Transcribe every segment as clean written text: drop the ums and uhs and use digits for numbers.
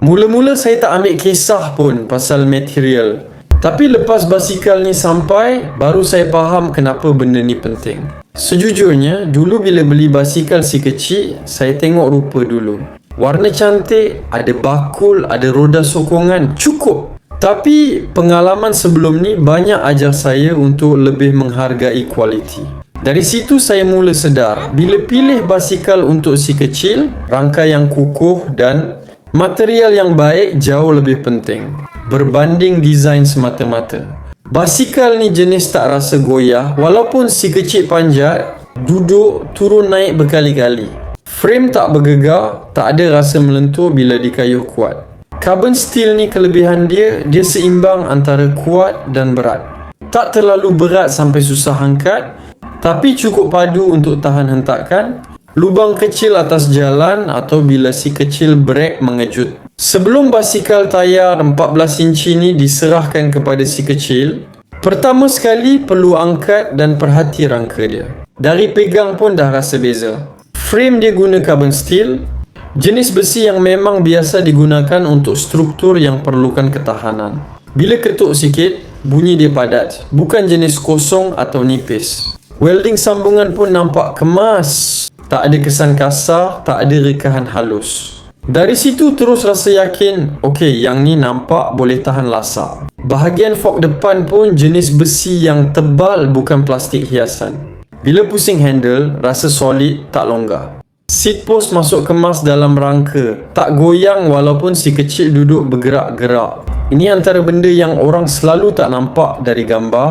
Mula-mula saya tak ambil kisah pun pasal material. Tapi lepas basikal ni sampai, baru saya faham kenapa benda ni penting. Sejujurnya, dulu bila beli basikal si kecil, saya tengok rupa dulu. Warna cantik, ada bakul, ada roda sokongan, cukup. Tapi pengalaman sebelum ni banyak ajar saya untuk lebih menghargai kualiti. Dari situ saya mula sedar, bila pilih basikal untuk si kecil, rangka yang kukuh dan material yang baik jauh lebih penting berbanding desain semata-mata. Basikal ni jenis tak rasa goyah walaupun si kecil panjat, duduk, turun naik berkali-kali. Frame tak bergegar, tak ada rasa melentur bila dikayuh kuat. Carbon steel ni kelebihan dia seimbang antara kuat dan berat. Tak terlalu berat sampai susah angkat, tapi cukup padu untuk tahan hentakan, lubang kecil atas jalan atau bila si kecil brek mengejut. Sebelum basikal tayar 14 inci ni diserahkan kepada si kecil, pertama sekali perlu angkat dan perhati rangka dia. Dari pegang pun dah rasa beza. Frame dia guna carbon steel, jenis besi yang memang biasa digunakan untuk struktur yang perlukan ketahanan. Bila ketuk sikit, bunyi dia padat, bukan jenis kosong atau nipis. Welding sambungan pun nampak kemas, tak ada kesan kasar, tak ada rekahan halus. Dari situ terus rasa yakin, okey, yang ni nampak boleh tahan lasak. Bahagian fork depan pun jenis besi yang tebal, bukan plastik hiasan. Bila pusing handle, rasa solid, tak longgar. Seat post masuk kemas dalam rangka, tak goyang walaupun si kecil duduk bergerak-gerak. Ini antara benda yang orang selalu tak nampak dari gambar,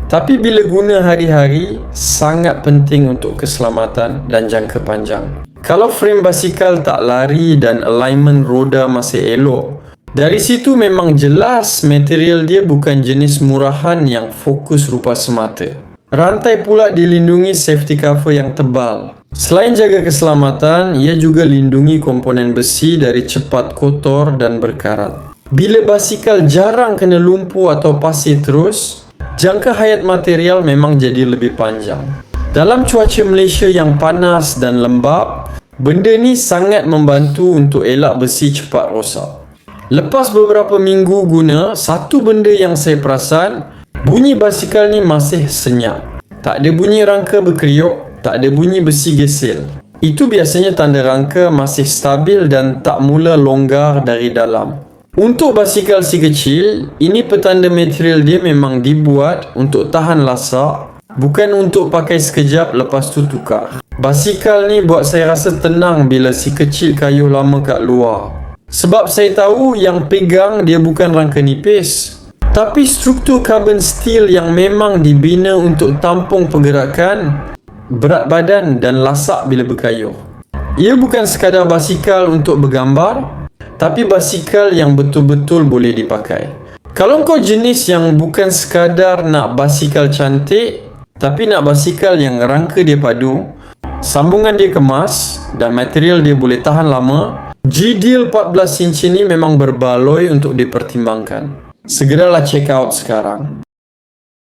tapi bila guna hari-hari, sangat penting untuk keselamatan dan jangka panjang. Kalau frame basikal tak lari dan alignment roda masih elok, dari situ memang jelas material dia bukan jenis murahan yang fokus rupa semata. Rantai pula dilindungi safety cover yang tebal. Selain jaga keselamatan, ia juga lindungi komponen besi dari cepat kotor dan berkarat. Bila basikal jarang kena lumpur atau pasir terus, jangka hayat material memang jadi lebih panjang. Dalam cuaca Malaysia yang panas dan lembap, benda ni sangat membantu untuk elak besi cepat rosak. Lepas beberapa minggu guna, satu benda yang saya perasan, bunyi basikal ni masih senyap. Tak ada bunyi rangka berkeriuk, tak ada bunyi besi gesel. Itu biasanya tanda rangka masih stabil dan tak mula longgar dari dalam. Untuk basikal si kecil, ini petanda material dia memang dibuat untuk tahan lasak, bukan untuk pakai sekejap lepas tu tukar. Basikal ni buat saya rasa tenang bila si kecil kayuh lama kat luar. Sebab saya tahu yang pegang dia bukan rangka nipis, tapi struktur carbon steel yang memang dibina untuk tampung pergerakan, berat badan dan lasak bila berkayuh. Ia bukan sekadar basikal untuk bergambar, tapi basikal yang betul-betul boleh dipakai. Kalau kau jenis yang bukan sekadar nak basikal cantik, tapi nak basikal yang rangka dia padu, sambungan dia kemas dan material dia boleh tahan lama, G-Deal 14 inci ni memang berbaloi untuk dipertimbangkan. Segeralah check out sekarang.